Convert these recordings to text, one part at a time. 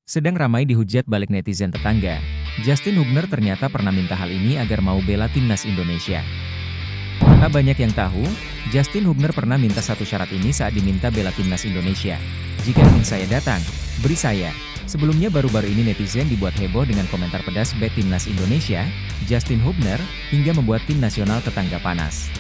Sedang ramai dihujat balik netizen tetangga, Justin Hubner ternyata pernah minta hal ini agar mau bela timnas Indonesia. Tak banyak yang tahu, Justin Hubner pernah minta satu syarat ini saat diminta bela timnas Indonesia. Jika ingin saya datang, beri saya. Sebelumnya baru-baru ini netizen dibuat heboh dengan komentar pedas bek timnas Indonesia, Justin Hubner, hingga membuat tim nasional tetangga panas.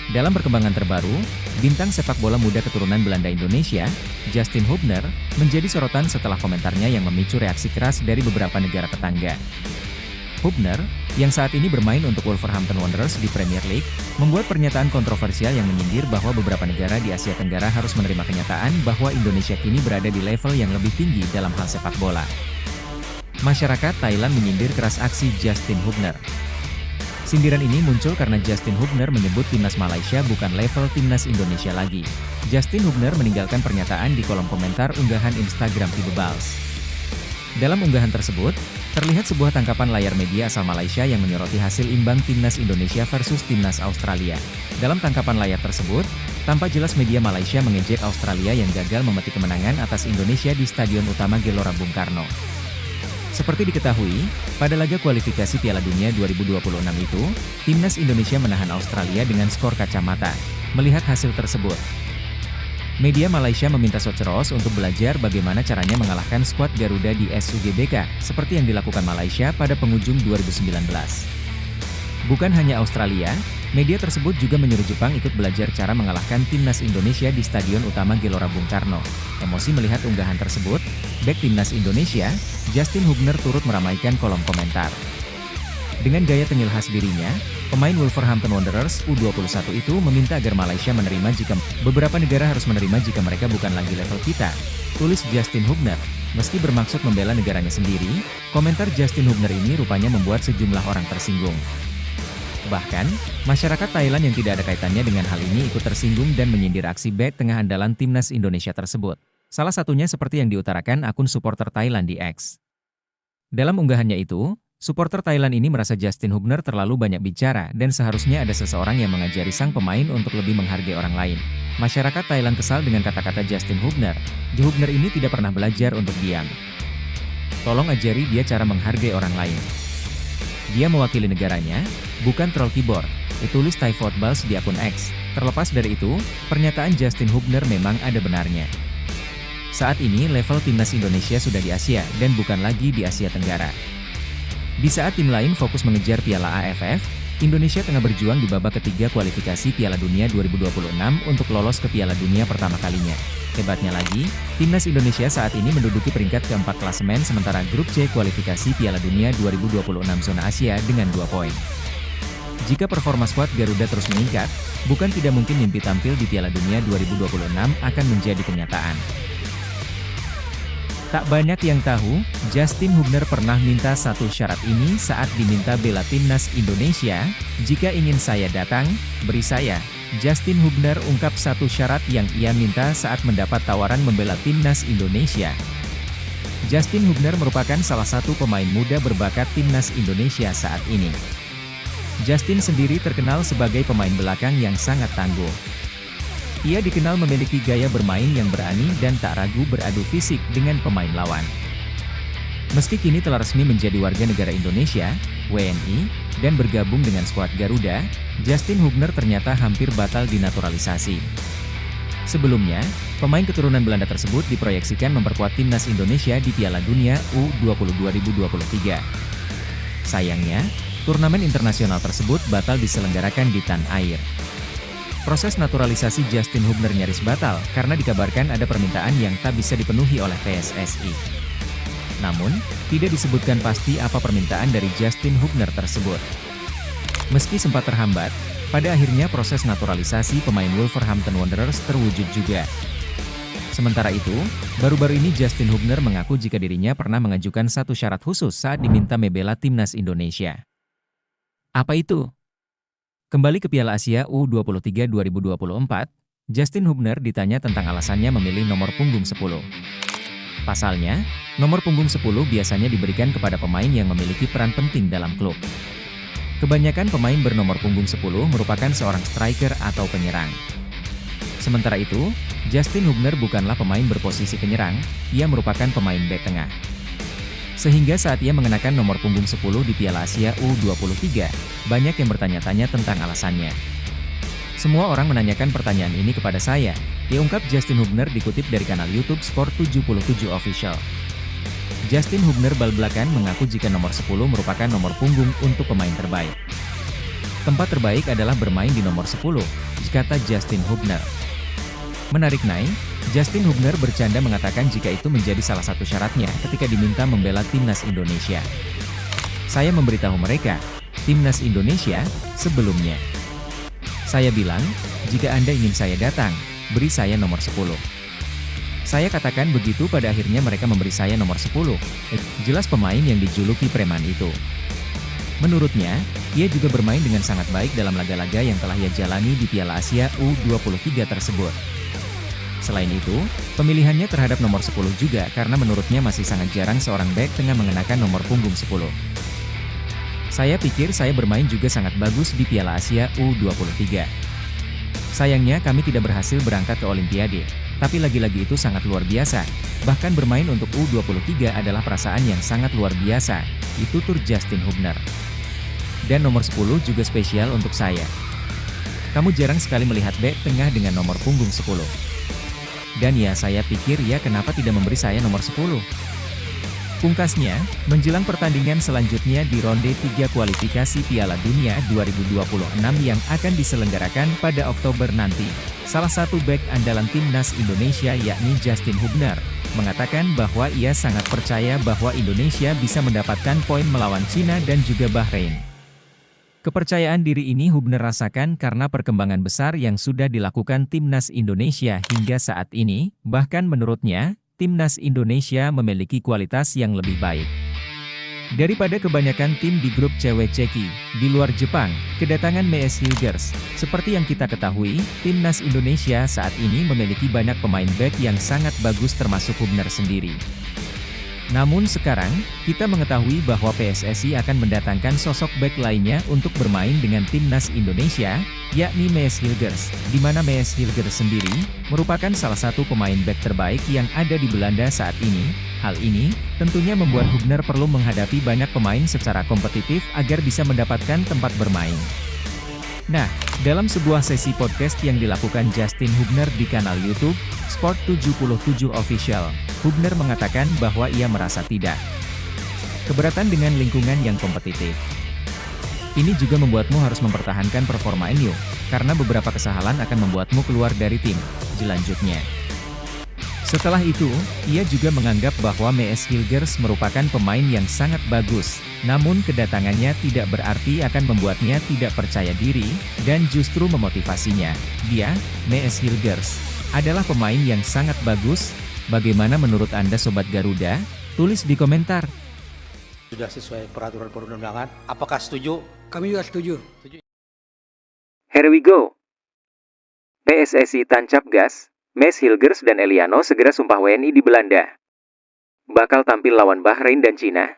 Dalam perkembangan terbaru, bintang sepak bola muda keturunan Belanda Indonesia, Justin Hubner, menjadi sorotan setelah komentarnya yang memicu reaksi keras dari beberapa negara tetangga. Hubner, yang saat ini bermain untuk Wolverhampton Wanderers di Premier League, membuat pernyataan kontroversial yang menyindir bahwa beberapa negara di Asia Tenggara harus menerima kenyataan bahwa Indonesia kini berada di level yang lebih tinggi dalam hal sepak bola. Masyarakat Thailand menyindir keras aksi Justin Hubner. Sindiran ini muncul karena Justin Hubner menyebut timnas Malaysia bukan level timnas Indonesia lagi. Justin Hubner meninggalkan pernyataan di kolom komentar unggahan Instagram Ibebals. Dalam unggahan tersebut, terlihat sebuah tangkapan layar media asal Malaysia yang menyoroti hasil imbang timnas Indonesia versus timnas Australia. Dalam tangkapan layar tersebut, tampak jelas media Malaysia mengejek Australia yang gagal memetik kemenangan atas Indonesia di Stadion Utama Gelora Bung Karno. Seperti diketahui, pada laga kualifikasi Piala Dunia 2026 itu, timnas Indonesia menahan Australia dengan skor kacamata. Melihat hasil tersebut, media Malaysia meminta Soceros untuk belajar bagaimana caranya mengalahkan skuad Garuda di SUGBK, seperti yang dilakukan Malaysia pada penghujung 2019. Bukan hanya Australia, media tersebut juga menyuruh Jepang ikut belajar cara mengalahkan timnas Indonesia di Stadion Utama Gelora Bung Karno. Emosi melihat unggahan tersebut, bek timnas Indonesia, Justin Hubner turut meramaikan kolom komentar. Dengan gaya tengil khas dirinya, pemain Wolverhampton Wanderers U21 itu meminta agar Malaysia menerima jika beberapa negara harus menerima jika mereka bukan lagi level kita, tulis Justin Hubner. Meski bermaksud membela negaranya sendiri, komentar Justin Hubner ini rupanya membuat sejumlah orang tersinggung. Bahkan, masyarakat Thailand yang tidak ada kaitannya dengan hal ini ikut tersinggung dan menyindir aksi bek tengah andalan timnas Indonesia tersebut. Salah satunya seperti yang diutarakan akun supporter Thailand di X. Dalam unggahannya itu, supporter Thailand ini merasa Justin Hubner terlalu banyak bicara dan seharusnya ada seseorang yang mengajari sang pemain untuk lebih menghargai orang lain. Masyarakat Thailand kesal dengan kata-kata Justin Hubner. Hubner ini tidak pernah belajar untuk diam. Tolong ajari dia cara menghargai orang lain. Dia mewakili negaranya, bukan troll keyboard, ditulis Thai Footballs di akun X. Terlepas dari itu, pernyataan Justin Hubner memang ada benarnya. Saat ini level timnas Indonesia sudah di Asia dan bukan lagi di Asia Tenggara. Di saat tim lain fokus mengejar Piala AFF, Indonesia tengah berjuang di babak ketiga kualifikasi Piala Dunia 2026 untuk lolos ke Piala Dunia pertama kalinya. Hebatnya lagi, timnas Indonesia saat ini menduduki peringkat keempat klasemen sementara grup C kualifikasi Piala Dunia 2026 zona Asia dengan 2 poin. Jika performa skuad Garuda terus meningkat, bukan tidak mungkin mimpi tampil di Piala Dunia 2026 akan menjadi kenyataan. Tak banyak yang tahu, Justin Hubner pernah minta satu syarat ini saat diminta bela timnas Indonesia. Jika ingin saya datang, beri saya. Justin Hubner ungkap satu syarat yang ia minta saat mendapat tawaran membela timnas Indonesia. Justin Hubner merupakan salah satu pemain muda berbakat timnas Indonesia saat ini. Justin sendiri terkenal sebagai pemain belakang yang sangat tangguh. Ia dikenal memiliki gaya bermain yang berani dan tak ragu beradu fisik dengan pemain lawan. Meski kini telah resmi menjadi warga negara Indonesia, WNI, dan bergabung dengan skuad Garuda, Justin Hubner ternyata hampir batal dinaturalisasi. Sebelumnya, pemain keturunan Belanda tersebut diproyeksikan memperkuat timnas Indonesia di Piala Dunia U20 2023. Sayangnya, turnamen internasional tersebut batal diselenggarakan di tanah air. Proses naturalisasi Justin Hubner nyaris batal karena dikabarkan ada permintaan yang tak bisa dipenuhi oleh PSSI. Namun, tidak disebutkan pasti apa permintaan dari Justin Hubner tersebut. Meski sempat terhambat, pada akhirnya proses naturalisasi pemain Wolverhampton Wanderers terwujud juga. Sementara itu, baru-baru ini Justin Hubner mengaku jika dirinya pernah mengajukan satu syarat khusus saat diminta membela timnas Indonesia. Apa itu? Kembali ke Piala Asia U23 2024, Justin Hubner ditanya tentang alasannya memilih nomor punggung 10. Pasalnya, nomor punggung 10 biasanya diberikan kepada pemain yang memiliki peran penting dalam klub. Kebanyakan pemain bernomor punggung 10 merupakan seorang striker atau penyerang. Sementara itu, Justin Hubner bukanlah pemain berposisi penyerang, ia merupakan pemain bek tengah. Sehingga saat ia mengenakan nomor punggung 10 di Piala Asia U23, banyak yang bertanya-tanya tentang alasannya. Semua orang menanyakan pertanyaan ini kepada saya, diungkap Justin Hubner dikutip dari kanal YouTube Sport 77 Official. Justin Hubner bal-belakan mengaku jika nomor 10 merupakan nomor punggung untuk pemain terbaik. Tempat terbaik adalah bermain di nomor 10, kata Justin Hubner. Menarik naik, Justin Hubner bercanda mengatakan jika itu menjadi salah satu syaratnya ketika diminta membela timnas Indonesia. Saya memberitahu mereka, timnas Indonesia, sebelumnya. Saya bilang, jika Anda ingin saya datang, beri saya nomor 10. Saya katakan begitu pada akhirnya mereka memberi saya nomor 10. Jelas pemain yang dijuluki preman itu. Menurutnya, ia juga bermain dengan sangat baik dalam laga-laga yang telah ia jalani di Piala Asia U23 tersebut. Selain itu, pemilihannya terhadap nomor 10 juga karena menurutnya masih sangat jarang seorang bek tengah mengenakan nomor punggung 10. Saya pikir saya bermain juga sangat bagus di Piala Asia U23. Sayangnya kami tidak berhasil berangkat ke Olimpiade, tapi lagi-lagi itu sangat luar biasa. Bahkan bermain untuk U23 adalah perasaan yang sangat luar biasa, itu tutur Justin Hubner. Dan nomor 10 juga spesial untuk saya. Kamu jarang sekali melihat bek tengah dengan nomor punggung 10. Dan ya saya pikir ya kenapa tidak memberi saya nomor 10. Pungkasnya, menjelang pertandingan selanjutnya di ronde 3 kualifikasi Piala Dunia 2026 yang akan diselenggarakan pada Oktober nanti, salah satu bek andalan timnas Indonesia yakni Justin Hubner, mengatakan bahwa ia sangat percaya bahwa Indonesia bisa mendapatkan poin melawan Cina dan juga Bahrain. Kepercayaan diri ini Hubner rasakan karena perkembangan besar yang sudah dilakukan timnas Indonesia hingga saat ini, bahkan menurutnya, timnas Indonesia memiliki kualitas yang lebih baik daripada kebanyakan tim di grup cewek Ceki, di luar Jepang, kedatangan Mees Hilgers. Seperti yang kita ketahui, timnas Indonesia saat ini memiliki banyak pemain bek yang sangat bagus termasuk Hubner sendiri. Namun sekarang, kita mengetahui bahwa PSSI akan mendatangkan sosok bek lainnya untuk bermain dengan timnas Indonesia, yakni Mees Hilgers, di mana Mees Hilgers sendiri merupakan salah satu pemain bek terbaik yang ada di Belanda saat ini. Hal ini tentunya membuat Hubner perlu menghadapi banyak pemain secara kompetitif agar bisa mendapatkan tempat bermain. Nah, dalam sebuah sesi podcast yang dilakukan Justin Hubner di kanal YouTube Sport 77 Official, Hubner mengatakan bahwa ia merasa tidak keberatan dengan lingkungan yang kompetitif. Ini juga membuatmu harus mempertahankan performa MU, karena beberapa kesalahan akan membuatmu keluar dari tim, lanjutnya. Setelah itu, ia juga menganggap bahwa Mees Hilgers merupakan pemain yang sangat bagus, namun kedatangannya tidak berarti akan membuatnya tidak percaya diri, dan justru memotivasinya. Dia, Mees Hilgers, adalah pemain yang sangat bagus. Bagaimana menurut Anda Sobat Garuda? Tulis di komentar. Sudah sesuai peraturan perundang-undangan, apakah setuju? Kami juga setuju. Here we go. PSSI tancap gas, Mees Hilgers dan Eliano segera sumpah WNI di Belanda. Bakal tampil lawan Bahrain dan Cina.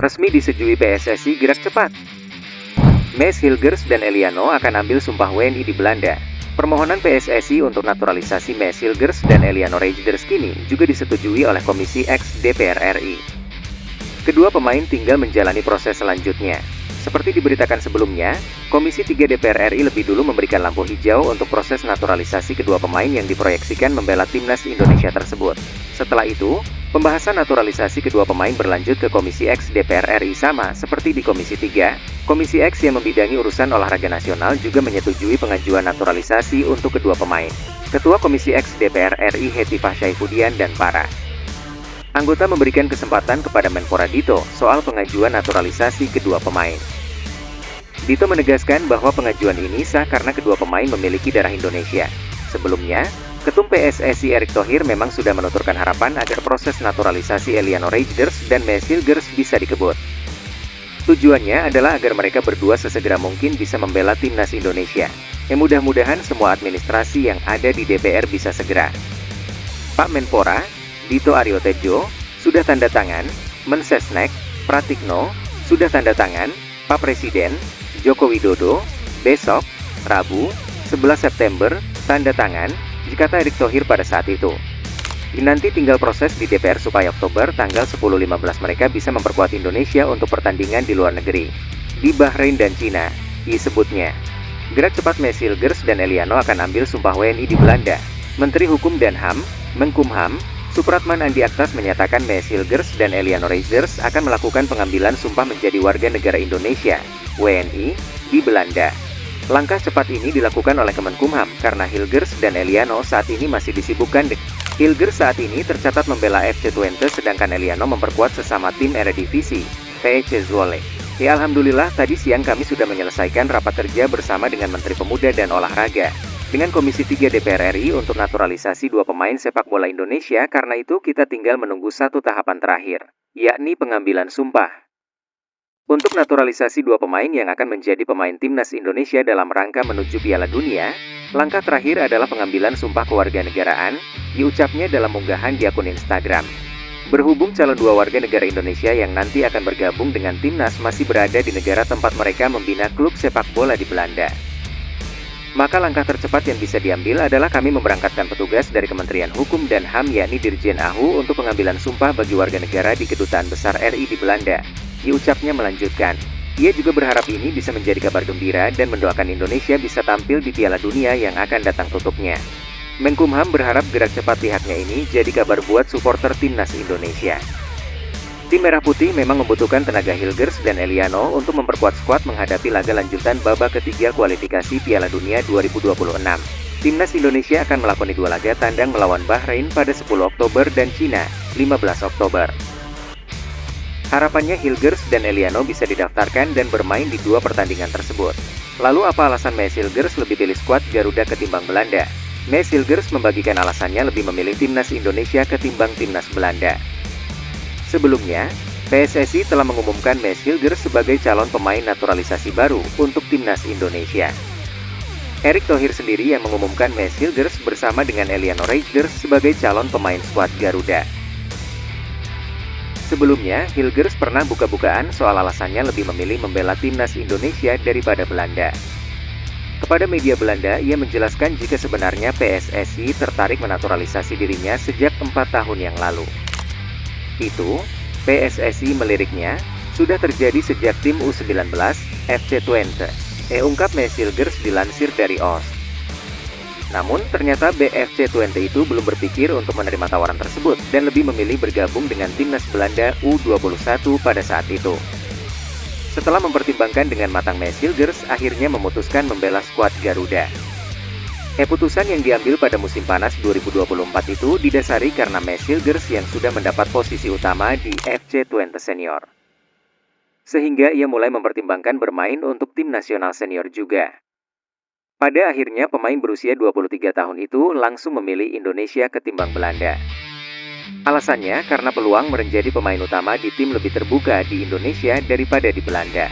Resmi disetujui PSSI gerak cepat. Mees Hilgers dan Eliano akan ambil sumpah WNI di Belanda. Permohonan PSSI untuk naturalisasi Mees Hilgers dan Eliano Reijnders kini juga disetujui oleh Komisi X DPR RI. Kedua pemain tinggal menjalani proses selanjutnya. Seperti diberitakan sebelumnya, Komisi 3 DPR RI lebih dulu memberikan lampu hijau untuk proses naturalisasi kedua pemain yang diproyeksikan membela timnas Indonesia tersebut. Setelah itu, pembahasan naturalisasi kedua pemain berlanjut ke Komisi X DPR RI sama seperti di Komisi 3. Komisi X yang membidangi urusan olahraga nasional juga menyetujui pengajuan naturalisasi untuk kedua pemain. Ketua Komisi X DPR RI Hetifah Saifudian dan para anggota memberikan kesempatan kepada Menpora Dito soal pengajuan naturalisasi kedua pemain. Dito menegaskan bahwa pengajuan ini sah karena kedua pemain memiliki darah Indonesia. Sebelumnya, Ketum PSSI Erick Thohir memang sudah menuturkan harapan agar proses naturalisasi Eliano Reijnders dan Mees Hilgers bisa dikebut. Tujuannya adalah agar mereka berdua sesegera mungkin bisa membela timnas Indonesia. Mudah-mudahan semua administrasi yang ada di DPR bisa segera. Pak Menpora, Dito Aryo Tejo, sudah tanda tangan. Mensesnek, Pratikno, sudah tanda tangan. Pak Presiden, Joko Widodo, besok, Rabu, 11 September, tanda tangan, kata Erick Thohir pada saat itu. Nanti tinggal proses di DPR supaya Oktober tanggal 10-15 mereka bisa memperkuat Indonesia untuk pertandingan di luar negeri. Di Bahrain dan Cina, disebutnya. Gerak cepat Messi Hilgers dan Eliano akan ambil sumpah WNI di Belanda. Menteri Hukum dan HAM, Menkumham, Supratman Andi Aktas menyatakan Messi Hilgers dan Eliano Reijers akan melakukan pengambilan sumpah menjadi warga negara Indonesia, WNI, di Belanda. Langkah cepat ini dilakukan oleh Kemenkumham karena Hilgers dan Eliano saat ini masih disibukkan Hilgers saat ini tercatat membela FC Twente sedangkan Eliano memperkuat sesama tim Eredivisie, PSV Zwolle. Alhamdulillah tadi siang kami sudah menyelesaikan rapat kerja bersama dengan Menteri Pemuda dan Olahraga, dengan Komisi 3 DPR RI untuk naturalisasi 2 pemain sepak bola Indonesia karena itu kita tinggal menunggu satu tahapan terakhir, yakni pengambilan sumpah. Untuk naturalisasi 2 pemain yang akan menjadi pemain timnas Indonesia dalam rangka menuju Piala Dunia, langkah terakhir adalah pengambilan sumpah kewarganegaraan, diucapnya dalam unggahan di akun Instagram. Berhubung calon 2 warga negara Indonesia yang nanti akan bergabung dengan timnas masih berada di negara tempat mereka membina klub sepak bola di Belanda. Maka langkah tercepat yang bisa diambil adalah kami memberangkatkan petugas dari Kementerian Hukum dan HAM yakni Dirjen AHU untuk pengambilan sumpah bagi warga negara di Kedutaan Besar RI di Belanda. Diucapnya melanjutkan, ia juga berharap ini bisa menjadi kabar gembira dan mendoakan Indonesia bisa tampil di Piala Dunia yang akan datang tutupnya. Menkumham berharap gerak cepat pihaknya ini jadi kabar buat supporter timnas Indonesia. Tim Merah Putih memang membutuhkan tenaga Hilgers dan Eliano untuk memperkuat skuad menghadapi laga lanjutan babak ketiga kualifikasi Piala Dunia 2026. Timnas Indonesia akan melakoni 2 laga tandang melawan Bahrain pada 10 Oktober dan Cina, 15 Oktober. Harapannya Hilgers dan Eliano bisa didaftarkan dan bermain di 2 pertandingan tersebut. Lalu apa alasan Messi Hilgers lebih pilih skuad Garuda ketimbang Belanda? Messi Hilgers membagikan alasannya lebih memilih timnas Indonesia ketimbang timnas Belanda. Sebelumnya, PSSI telah mengumumkan Messi Hilgers sebagai calon pemain naturalisasi baru untuk timnas Indonesia. Erick Thohir sendiri yang mengumumkan Messi Hilgers bersama dengan Eliano Reijers sebagai calon pemain skuad Garuda. Sebelumnya, Hilgers pernah buka-bukaan soal alasannya lebih memilih membela timnas Indonesia daripada Belanda. Kepada media Belanda, ia menjelaskan jika sebenarnya PSSI tertarik menaturalisasi dirinya sejak 4 tahun yang lalu. Itu, PSSI meliriknya, sudah terjadi sejak tim U19, FC Twente, ungkap Messi Hilgers dilansir dari OS. Namun, ternyata BFC Twente itu belum berpikir untuk menerima tawaran tersebut dan lebih memilih bergabung dengan timnas Belanda U21 pada saat itu. Setelah mempertimbangkan dengan matang Messi Hilgers akhirnya memutuskan membela skuad Garuda. Keputusan yang diambil pada musim panas 2024 itu didasari karena Messi Hilgers yang sudah mendapat posisi utama di FC Twente Senior. Sehingga ia mulai mempertimbangkan bermain untuk tim nasional senior juga. Pada akhirnya pemain berusia 23 tahun itu langsung memilih Indonesia ketimbang Belanda. Alasannya karena peluang menjadi pemain utama di tim lebih terbuka di Indonesia daripada di Belanda.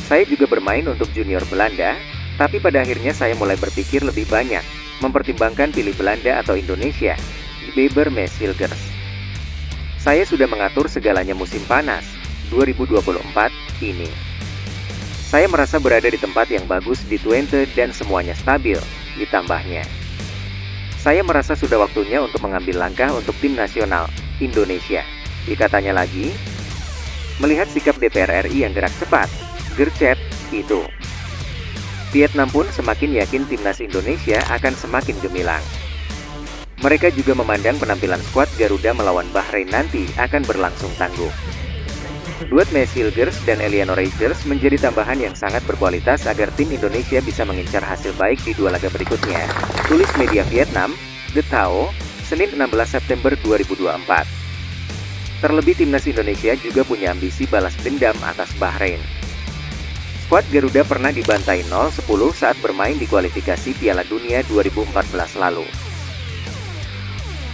Saya juga bermain untuk junior Belanda, tapi pada akhirnya saya mulai berpikir lebih banyak, mempertimbangkan pilih Belanda atau Indonesia, beber Messi Hilgers. Saya sudah mengatur segalanya musim panas, 2024, ini. Saya merasa berada di tempat yang bagus di Twente dan semuanya stabil, ditambahnya. Saya merasa sudah waktunya untuk mengambil langkah untuk tim nasional Indonesia. Dikatanya lagi, melihat sikap DPR RI yang gerak cepat, gercep, itu. Vietnam pun semakin yakin timnas Indonesia akan semakin gemilang. Mereka juga memandang penampilan skuad Garuda melawan Bahrain nanti akan berlangsung tangguh. Duet Messi Hilgers dan Eliano Reijers menjadi tambahan yang sangat berkualitas agar tim Indonesia bisa mengincar hasil baik di 2 laga berikutnya. Tulis media Vietnam, The Tao, Senin 16 September 2024. Terlebih timnas Indonesia juga punya ambisi balas dendam atas Bahrain. Skuad Garuda pernah dibantai 0-10 saat bermain di kualifikasi Piala Dunia 2014 lalu.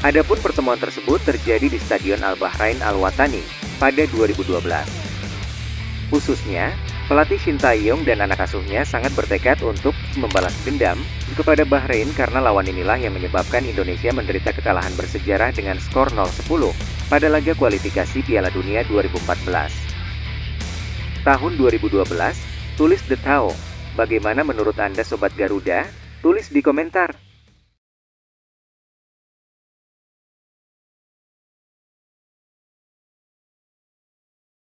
Adapun pertemuan tersebut terjadi di Stadion Al Bahrain Al Watani pada 2012. Khususnya, pelatih Shin Tae-yong dan anak asuhnya sangat bertekad untuk membalas dendam kepada Bahrain karena lawan inilah yang menyebabkan Indonesia menderita kekalahan bersejarah dengan skor 0-10 pada laga kualifikasi Piala Dunia 2014. Tahun 2012, tulis The Tao. Bagaimana menurut Anda Sobat Garuda? Tulis di komentar.